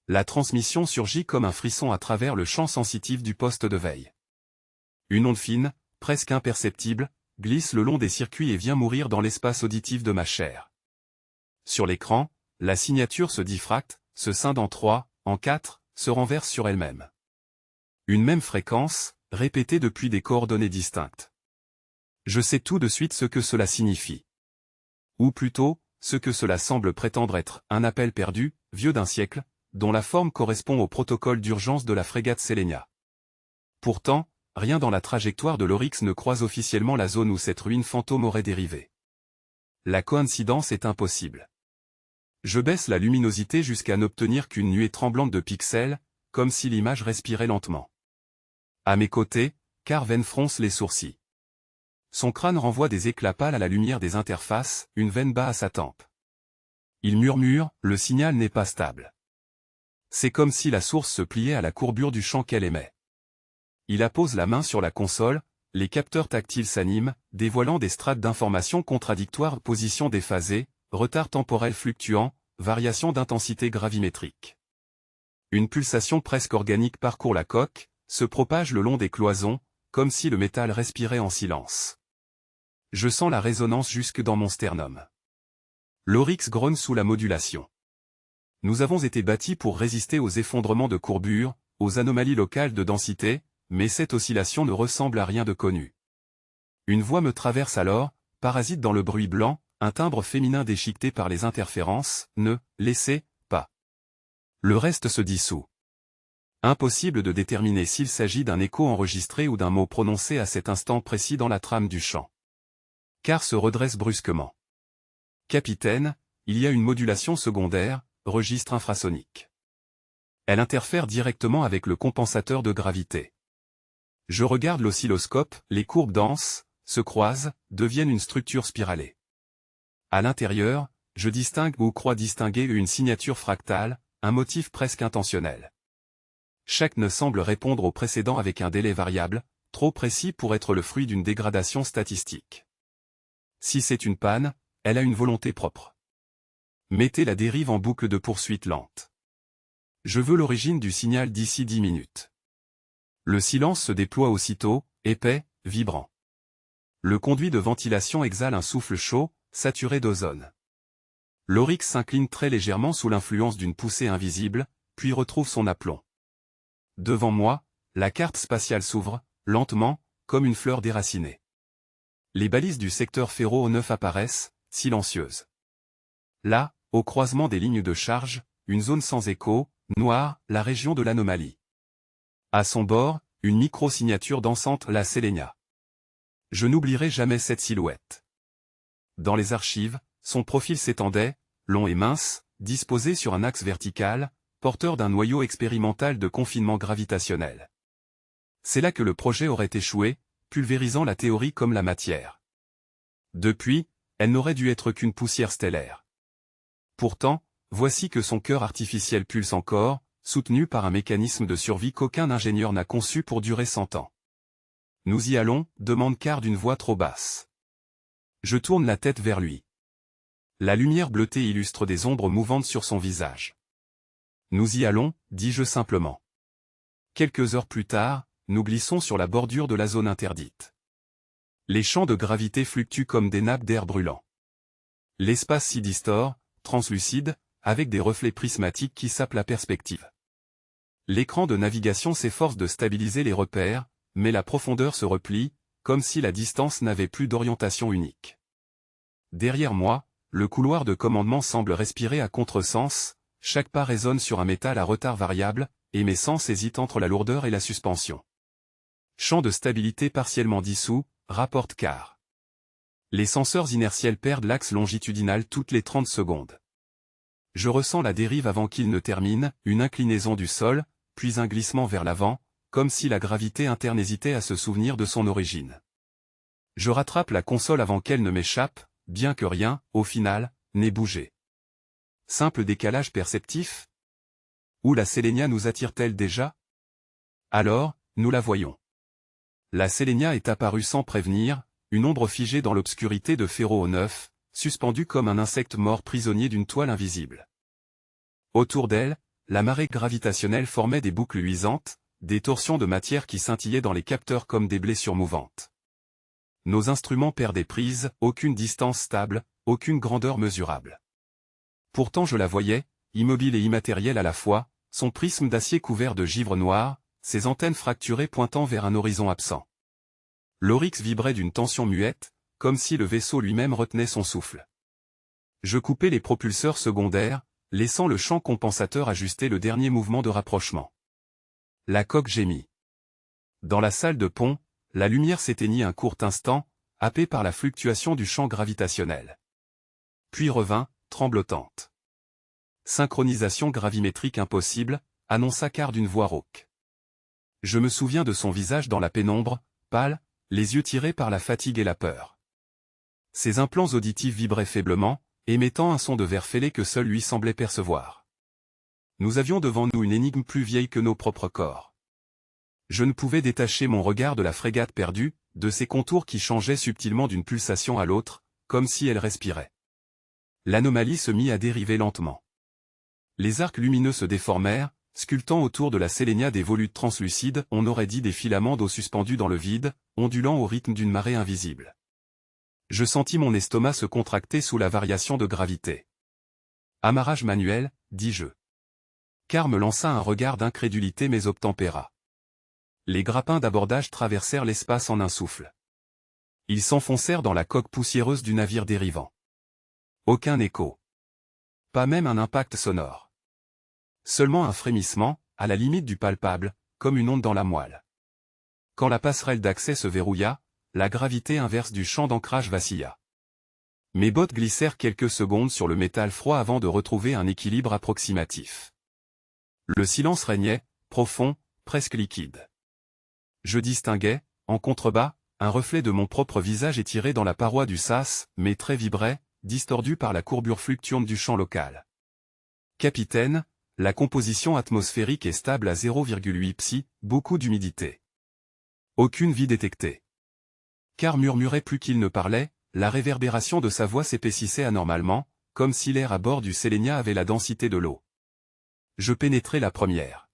la transmission surgit comme un frisson à travers le champ sensitif du poste de veille. Une onde fine, presque imperceptible, glisse le long des circuits et vient mourir dans l'espace auditif de ma chair. Sur l'écran, la signature se diffracte, se scinde en 3, en 4, se renverse sur elle-même. Une même fréquence, répétée depuis des coordonnées distinctes. Je sais tout de suite ce que cela signifie. Ou plutôt, ce que cela semble prétendre être, un appel perdu, vieux d'un siècle, dont la forme correspond au protocole d'urgence de la frégate Sélénia. Pourtant, rien dans la trajectoire de l'Oryx ne croise officiellement la zone où cette ruine fantôme aurait dérivé. La coïncidence est impossible. Je baisse la luminosité jusqu'à n'obtenir qu'une nuée tremblante de pixels, comme si l'image respirait lentement. À mes côtés, Carven fronce les sourcils. Son crâne renvoie des éclats pâles à la lumière des interfaces, une veine bat à sa tempe. Il murmure, le signal n'est pas stable. C'est comme si la source se pliait à la courbure du champ qu'elle émet. Il appose la main sur la console, les capteurs tactiles s'animent, dévoilant des strates d'informations contradictoires, position déphasée, retard temporel fluctuant, variation d'intensité gravimétrique. Une pulsation presque organique parcourt la coque, se propage le long des cloisons, comme si le métal respirait en silence. Je sens la résonance jusque dans mon sternum. L'Oryx grogne sous la modulation. Nous avons été bâtis pour résister aux effondrements de courbure, aux anomalies locales de densité, mais cette oscillation ne ressemble à rien de connu. Une voix me traverse alors, parasite dans le bruit blanc, un timbre féminin déchiqueté par les interférences, ne laissez pas. Le reste se dissout. Impossible de déterminer s'il s'agit d'un écho enregistré ou d'un mot prononcé à cet instant précis dans la trame du chant. Car se redresse brusquement. Capitaine, il y a une modulation secondaire, registre infrasonique. Elle interfère directement avec le compensateur de gravité. Je regarde l'oscilloscope, les courbes denses, se croisent, deviennent une structure spiralée. À l'intérieur, je distingue ou crois distinguer une signature fractale, un motif presque intentionnel. Chaque nœud semble répondre au précédent avec un délai variable, trop précis pour être le fruit d'une dégradation statistique. Si c'est une panne, elle a une volonté propre. Mettez la dérive en boucle de poursuite lente. Je veux l'origine du signal d'ici 10 minutes. Le silence se déploie aussitôt, épais, vibrant. Le conduit de ventilation exhale un souffle chaud, saturé d'ozone. L'Oryx s'incline très légèrement sous l'influence d'une poussée invisible, puis retrouve son aplomb. Devant moi, la carte spatiale s'ouvre, lentement, comme une fleur déracinée. Les balises du secteur Ferro 9 apparaissent, silencieuses. Là, au croisement des lignes de charge, une zone sans écho, noire, la région de l'anomalie. À son bord, une micro-signature dansante, la Sélénia. Je n'oublierai jamais cette silhouette. Dans les archives, son profil s'étendait, long et mince, disposé sur un axe vertical, porteur d'un noyau expérimental de confinement gravitationnel. C'est là que le projet aurait échoué, pulvérisant la théorie comme la matière. Depuis, elle n'aurait dû être qu'une poussière stellaire. Pourtant, voici que son cœur artificiel pulse encore, soutenu par un mécanisme de survie qu'aucun ingénieur n'a conçu pour durer 100 ans. Nous y allons, demande Carr d'une voix trop basse. Je tourne la tête vers lui. La lumière bleutée illustre des ombres mouvantes sur son visage. Nous y allons, dis-je simplement. Quelques heures plus tard, nous glissons sur la bordure de la zone interdite. Les champs de gravité fluctuent comme des nappes d'air brûlant. L'espace s'y distord, translucide, avec des reflets prismatiques qui sapent la perspective. L'écran de navigation s'efforce de stabiliser les repères, mais la profondeur se replie, comme si la distance n'avait plus d'orientation unique. Derrière moi, le couloir de commandement semble respirer à contresens, chaque pas résonne sur un métal à retard variable, et mes sens hésitent entre la lourdeur et la suspension. Champ de stabilité partiellement dissous, rapporte Carr. Les senseurs inertiels perdent l'axe longitudinal toutes les 30 secondes. Je ressens la dérive avant qu'il ne termine, une inclinaison du sol, puis un glissement vers l'avant, comme si la gravité interne hésitait à se souvenir de son origine. Je rattrape la console avant qu'elle ne m'échappe, bien que rien, au final, n'ait bougé. Simple décalage perceptif? Où la Sélénia nous attire-t-elle déjà? Alors, nous la voyons. La Sélénia est apparue sans prévenir, une ombre figée dans l'obscurité de Ferro 9, suspendue comme un insecte mort prisonnier d'une toile invisible. Autour d'elle, la marée gravitationnelle formait des boucles luisantes, des torsions de matière qui scintillaient dans les capteurs comme des blessures mouvantes. Nos instruments perdaient prise, aucune distance stable, aucune grandeur mesurable. Pourtant je la voyais, immobile et immatérielle à la fois, son prisme d'acier couvert de givre noir, ses antennes fracturées pointant vers un horizon absent. L'Oryx vibrait d'une tension muette, comme si le vaisseau lui-même retenait son souffle. Je coupais les propulseurs secondaires, laissant le champ compensateur ajuster le dernier mouvement de rapprochement. La coque gémit. Dans la salle de pont, la lumière s'éteignit un court instant, happée par la fluctuation du champ gravitationnel. Puis revint, tremblotante. Synchronisation gravimétrique impossible, annonça Carr d'une voix rauque. Je me souviens de son visage dans la pénombre, pâle, les yeux tirés par la fatigue et la peur. Ses implants auditifs vibraient faiblement, émettant un son de verre fêlé que seul lui semblait percevoir. Nous avions devant nous une énigme plus vieille que nos propres corps. Je ne pouvais détacher mon regard de la frégate perdue, de ses contours qui changeaient subtilement d'une pulsation à l'autre, comme si elle respirait. L'anomalie se mit à dériver lentement. Les arcs lumineux se déformèrent, sculptant autour de la sélénia des volutes translucides, on aurait dit des filaments d'eau suspendus dans le vide, ondulant au rythme d'une marée invisible. Je sentis mon estomac se contracter sous la variation de gravité. Amarrage manuel, dis-je. Carr me lança un regard d'incrédulité mais obtempéra. Les grappins d'abordage traversèrent l'espace en un souffle. Ils s'enfoncèrent dans la coque poussiéreuse du navire dérivant. Aucun écho. Pas même un impact sonore. Seulement un frémissement, à la limite du palpable, comme une onde dans la moelle. Quand la passerelle d'accès se verrouilla, la gravité inverse du champ d'ancrage vacilla. Mes bottes glissèrent quelques secondes sur le métal froid avant de retrouver un équilibre approximatif. Le silence régnait, profond, presque liquide. Je distinguais, en contrebas, un reflet de mon propre visage étiré dans la paroi du sas, mais très vibré, distordu par la courbure fluctuante du champ local. Capitaine, la composition atmosphérique est stable à 0,8 psi, beaucoup d'humidité. Aucune vie détectée. Carr murmurait plus qu'il ne parlait, la réverbération de sa voix s'épaississait anormalement, comme si l'air à bord du Sélénia avait la densité de l'eau. Je pénétrai la première.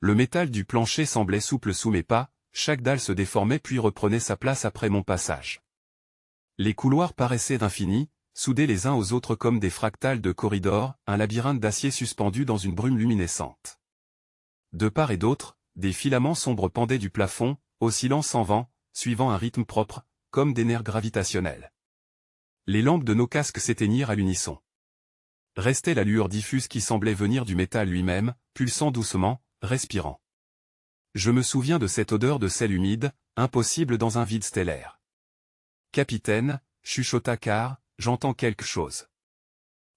Le métal du plancher semblait souple sous mes pas, chaque dalle se déformait puis reprenait sa place après mon passage. Les couloirs paraissaient infinis, soudés les uns aux autres comme des fractales de corridors, un labyrinthe d'acier suspendu dans une brume luminescente. De part et d'autre, des filaments sombres pendaient du plafond, oscillant sans vent, suivant un rythme propre, comme des nerfs gravitationnels. Les lampes de nos casques s'éteignirent à l'unisson. Restait la lueur diffuse qui semblait venir du métal lui-même, pulsant doucement, respirant. Je me souviens de cette odeur de sel humide, impossible dans un vide stellaire. Capitaine, chuchota Carr, j'entends quelque chose.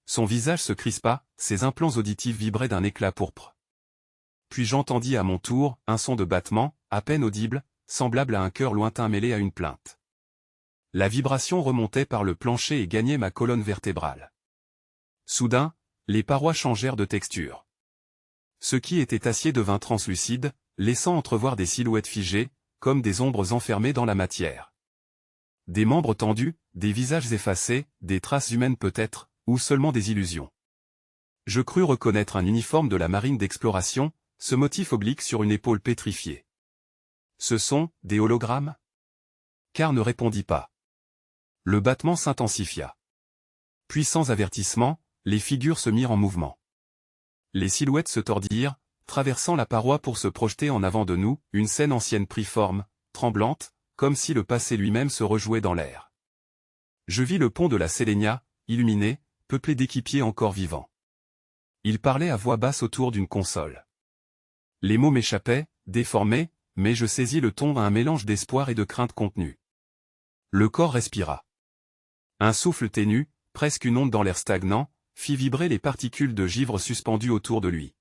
Son visage se crispa, ses implants auditifs vibraient d'un éclat pourpre. Puis j'entendis à mon tour, un son de battement, à peine audible, semblable à un cœur lointain mêlé à une plainte. La vibration remontait par le plancher et gagnait ma colonne vertébrale. Soudain, les parois changèrent de texture. Ce qui était acier devint translucide, laissant entrevoir des silhouettes figées, comme des ombres enfermées dans la matière. Des membres tendus, des visages effacés, des traces humaines peut-être, ou seulement des illusions. Je crus reconnaître un uniforme de la marine d'exploration, ce motif oblique sur une épaule pétrifiée. Ce sont des hologrammes? Carr ne répondit pas. Le battement s'intensifia. Puis sans avertissement, les figures se mirent en mouvement. Les silhouettes se tordirent, traversant la paroi pour se projeter en avant de nous, une scène ancienne prit forme, tremblante, comme si le passé lui-même se rejouait dans l'air. Je vis le pont de la Sélénia, illuminé, peuplé d'équipiers encore vivants. Ils parlaient à voix basse autour d'une console. Les mots m'échappaient, déformés, mais je saisis le ton à un mélange d'espoir et de crainte contenue. Le corps respira. Un souffle ténu, presque une onde dans l'air stagnant, fit vibrer les particules de givre suspendues autour de lui.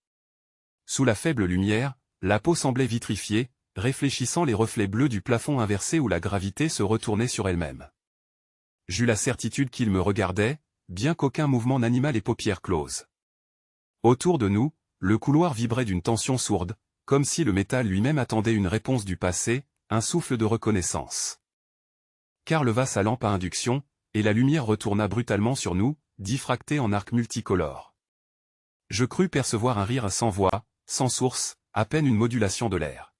Sous la faible lumière, la peau semblait vitrifiée, réfléchissant les reflets bleus du plafond inversé où la gravité se retournait sur elle-même. J'eus la certitude qu'il me regardait, bien qu'aucun mouvement n'anima les paupières closes. Autour de nous, le couloir vibrait d'une tension sourde, comme si le métal lui-même attendait une réponse du passé, un souffle de reconnaissance. Carr leva sa lampe à induction, et la lumière retourna brutalement sur nous, diffractée en arcs multicolores. Je crus percevoir un rire sans voix, sans source, à peine une modulation de l'air.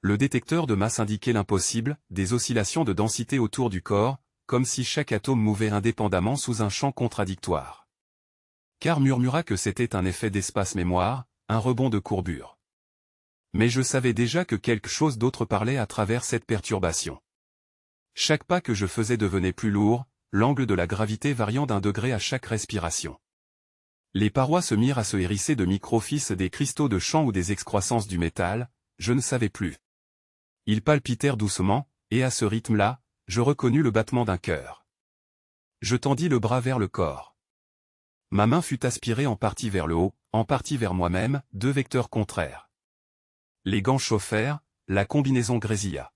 Le détecteur de masse indiquait l'impossible, des oscillations de densité autour du corps, comme si chaque atome mouvait indépendamment sous un champ contradictoire. Carr murmura que c'était un effet d'espace-mémoire, un rebond de courbure. Mais je savais déjà que quelque chose d'autre parlait à travers cette perturbation. Chaque pas que je faisais devenait plus lourd, l'angle de la gravité variant d'un degré à chaque respiration. Les parois se mirent à se hérisser de microfils des cristaux de champ ou des excroissances du métal, je ne savais plus. Ils palpitèrent doucement, et à ce rythme-là, je reconnus le battement d'un cœur. Je tendis le bras vers le corps. Ma main fut aspirée en partie vers le haut, en partie vers moi-même, deux vecteurs contraires. Les gants chauffèrent, la combinaison grésilla.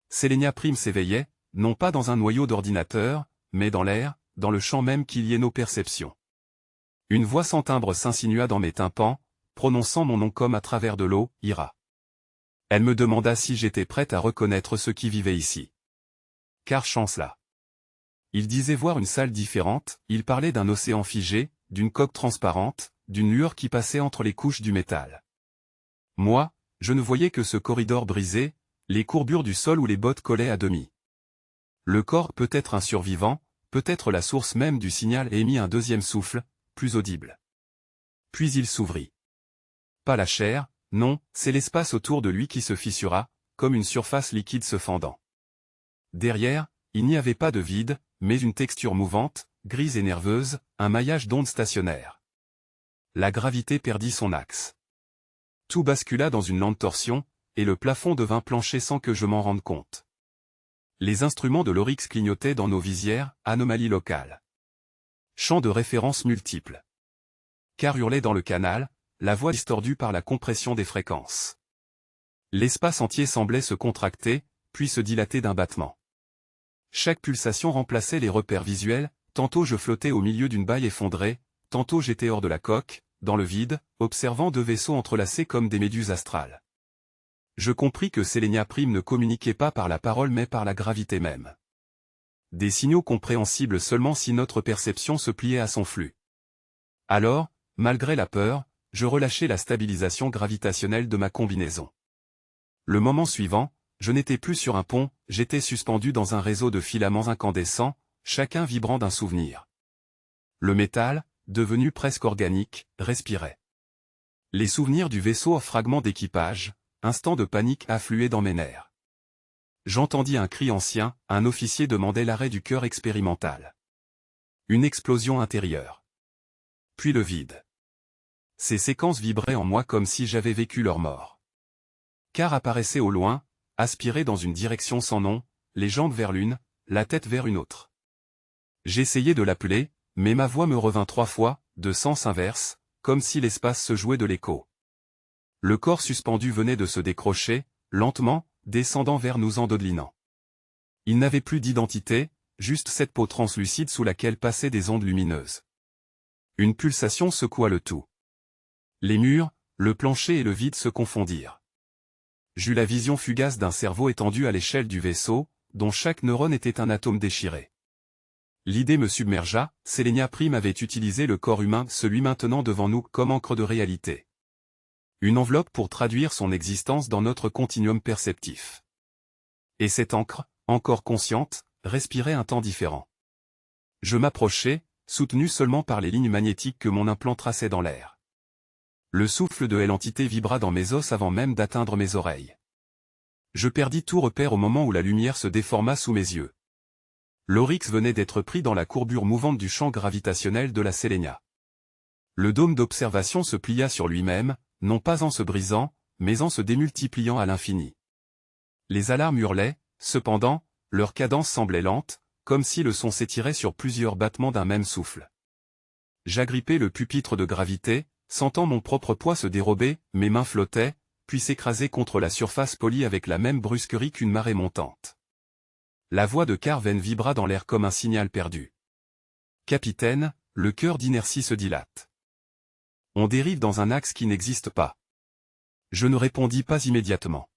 Sélénia Prime s'éveillait, non pas dans un noyau d'ordinateur, mais dans l'air, dans le champ même qui liait nos perceptions. Une voix sans timbre s'insinua dans mes tympans, prononçant mon nom comme à travers de l'eau, Ira. Elle me demanda si j'étais prête à reconnaître ceux qui vivaient ici. Carr chancela. Il disait voir une salle différente, il parlait d'un océan figé, d'une coque transparente, d'une lueur qui passait entre les couches du métal. Moi, je ne voyais que ce corridor brisé, les courbures du sol où les bottes collaient à demi. Le corps peut être un survivant, peut-être la source même du signal, émit un deuxième souffle, plus audible. Puis il s'ouvrit. Pas la chair, non, c'est l'espace autour de lui qui se fissura, comme une surface liquide se fendant. Derrière, il n'y avait pas de vide, mais une texture mouvante, grise et nerveuse, un maillage d'ondes stationnaires. La gravité perdit son axe. Tout bascula dans une lente torsion, et le plafond devint plancher sans que je m'en rende compte. Les instruments de l'Oryx clignotaient dans nos visières, anomalie locale. Champs de référence multiples. Carr hurlait dans le canal, la voix distordue par la compression des fréquences. L'espace entier semblait se contracter, puis se dilater d'un battement. Chaque pulsation remplaçait les repères visuels, tantôt je flottais au milieu d'une baille effondrée, tantôt j'étais hors de la coque, dans le vide, observant deux vaisseaux entrelacés comme des méduses astrales. Je compris que Sélénia Prime ne communiquait pas par la parole mais par la gravité même. Des signaux compréhensibles seulement si notre perception se pliait à son flux. Alors, malgré la peur, je relâchai la stabilisation gravitationnelle de ma combinaison. Le moment suivant, je n'étais plus sur un pont, j'étais suspendu dans un réseau de filaments incandescents, chacun vibrant d'un souvenir. Le métal, devenu presque organique, respirait. Les souvenirs du vaisseau en fragments d'équipage, instant de panique affluaient dans mes nerfs. J'entendis un cri ancien, un officier demandait l'arrêt du cœur expérimental. Une explosion intérieure. Puis le vide. Ces séquences vibraient en moi comme si j'avais vécu leur mort. Carr apparaissait au loin, aspiré dans une direction sans nom, les jambes vers l'une, la tête vers une autre. J'essayai de l'appeler, mais ma voix me revint 3 fois, de sens inverse, comme si l'espace se jouait de l'écho. Le corps suspendu venait de se décrocher, lentement, descendant vers nous en dodelinant. Il n'avait plus d'identité, juste cette peau translucide sous laquelle passaient des ondes lumineuses. Une pulsation secoua le tout. Les murs, le plancher et le vide se confondirent. J'eus la vision fugace d'un cerveau étendu à l'échelle du vaisseau, dont chaque neurone était un atome déchiré. L'idée me submergea, Sélénia Prime avait utilisé le corps humain, celui maintenant devant nous, comme encre de réalité. Une enveloppe pour traduire son existence dans notre continuum perceptif. Et cette encre, encore consciente, respirait un temps différent. Je m'approchai, soutenu seulement par les lignes magnétiques que mon implant traçait dans l'air. Le souffle de l'entité vibra dans mes os avant même d'atteindre mes oreilles. Je perdis tout repère au moment où la lumière se déforma sous mes yeux. L'Oryx venait d'être pris dans la courbure mouvante du champ gravitationnel de la Sélénia. Le dôme d'observation se plia sur lui-même, non pas en se brisant, mais en se démultipliant à l'infini. Les alarmes hurlaient, cependant, leur cadence semblait lente, comme si le son s'étirait sur plusieurs battements d'un même souffle. J'agrippai le pupitre de gravité, sentant mon propre poids se dérober, mes mains flottaient, puis s'écraser contre la surface polie avec la même brusquerie qu'une marée montante. La voix de Carr vibra dans l'air comme un signal perdu. « Capitaine, le cœur d'inertie se dilate. On dérive dans un axe qui n'existe pas. » Je ne répondis pas immédiatement.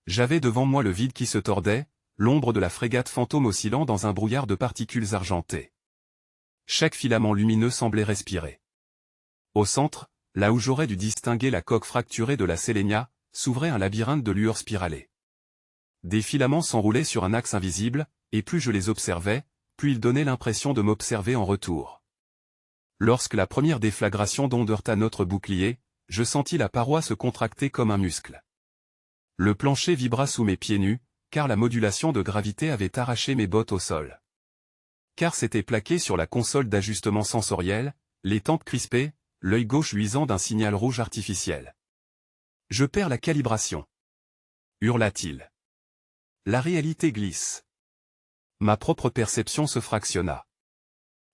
J'avais devant moi le vide qui se tordait, l'ombre de la frégate fantôme oscillant dans un brouillard de particules argentées. Chaque filament lumineux semblait respirer. Au centre, là où j'aurais dû distinguer la coque fracturée de la Sélénia, s'ouvrait un labyrinthe de lueurs spiralées. Des filaments s'enroulaient sur un axe invisible, et plus je les observais, plus ils donnaient l'impression de m'observer en retour. Lorsque la première déflagration d'onde heurta notre bouclier, je sentis la paroi se contracter comme un muscle. Le plancher vibra sous mes pieds nus, car la modulation de gravité avait arraché mes bottes au sol. Car s'était plaqué sur la console d'ajustement sensoriel, les tempes crispées, l'œil gauche luisant d'un signal rouge artificiel. « Je perds la calibration !» hurla-t-il. La réalité glisse. Ma propre perception se fractionna.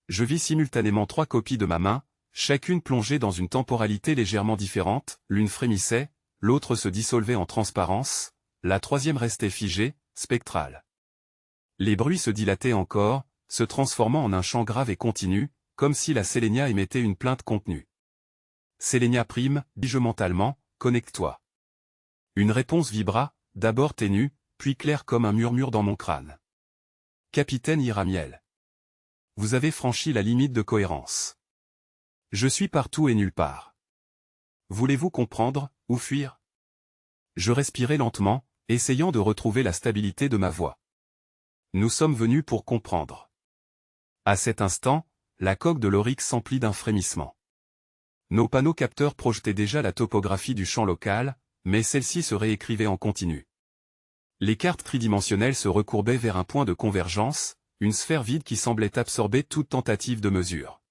Je vis simultanément 3 copies de ma main, chacune plongée dans une temporalité légèrement différente, l'une frémissait, l'autre se dissolvait en transparence, la troisième restait figée, spectrale. Les bruits se dilataient encore, se transformant en un chant grave et continu, comme si la Sélénia émettait une plainte contenue. « Sélénia prime, dis-je mentalement, connecte-toi. » Une réponse vibra, d'abord ténue, puis claire comme un murmure dans mon crâne. « Capitaine Iramiel. Vous avez franchi la limite de cohérence. Je suis partout et nulle part. Voulez-vous comprendre, ou fuir ?» Je respirais lentement, essayant de retrouver la stabilité de ma voix. Nous sommes venus pour comprendre. À cet instant, la coque de l'Oryx s'emplit d'un frémissement. Nos panneaux capteurs projetaient déjà la topographie du champ local, mais celle-ci se réécrivait en continu. Les cartes tridimensionnelles se recourbaient vers un point de convergence, une sphère vide qui semblait absorber toute tentative de mesure.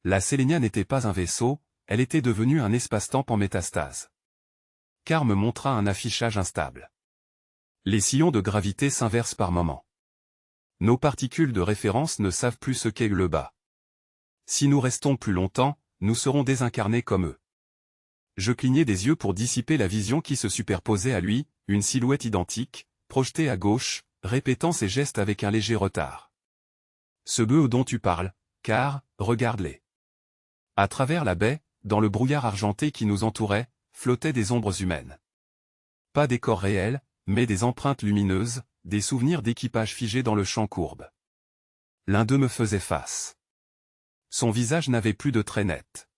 La Sélénia n'était pas un vaisseau, elle était devenue un espace-temps en métastase. Car me montra un affichage instable. Les sillons de gravité s'inversent par moments. Nos particules de référence ne savent plus ce qu'est le bas. Si nous restons plus longtemps, nous serons désincarnés comme eux. Je clignai des yeux pour dissiper la vision qui se superposait à lui, une silhouette identique, projetée à gauche, répétant ses gestes avec un léger retard. Ce bœuf dont tu parles, car, regarde-les. À travers la baie, dans le brouillard argenté qui nous entourait, flottaient des ombres humaines. Pas des corps réels, mais des empreintes lumineuses, des souvenirs d'équipage figés dans le champ courbe. L'un d'eux me faisait face. Son visage n'avait plus de traits nets.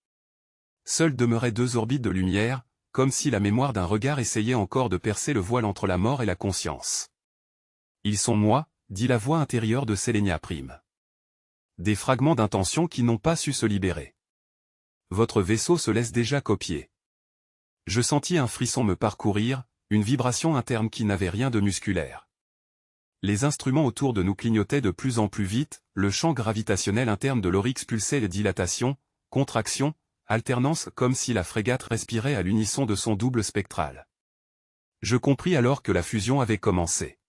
Seules demeuraient 2 orbites de lumière, comme si la mémoire d'un regard essayait encore de percer le voile entre la mort et la conscience. « Ils sont moi », dit la voix intérieure de Sélénia prime. Des fragments d'intention qui n'ont pas su se libérer. Votre vaisseau se laisse déjà copier. Je sentis un frisson me parcourir, une vibration interne qui n'avait rien de musculaire. Les instruments autour de nous clignotaient de plus en plus vite, le champ gravitationnel interne de l'Oryx pulsait les dilatations, contractions, alternance comme si la frégate respirait à l'unisson de son double spectral. Je compris alors que la fusion avait commencé.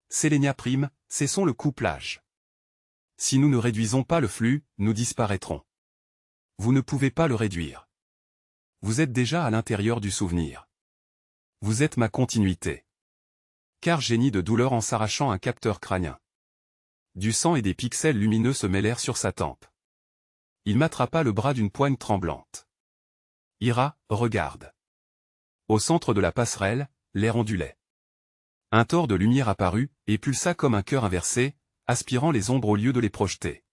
Sélénia prime, cessons le couplage. Si nous ne réduisons pas le flux, nous disparaîtrons. Vous ne pouvez pas le réduire. Vous êtes déjà à l'intérieur du souvenir. Vous êtes ma continuité. Car gémit de douleur en s'arrachant un capteur crânien. Du sang et des pixels lumineux se mêlèrent sur sa tempe. Il m'attrapa le bras d'une poigne tremblante. Ira, regarde. Au centre de la passerelle, l'air ondulait. Un tore de lumière apparut, et pulsa comme un cœur inversé, aspirant les ombres au lieu de les projeter.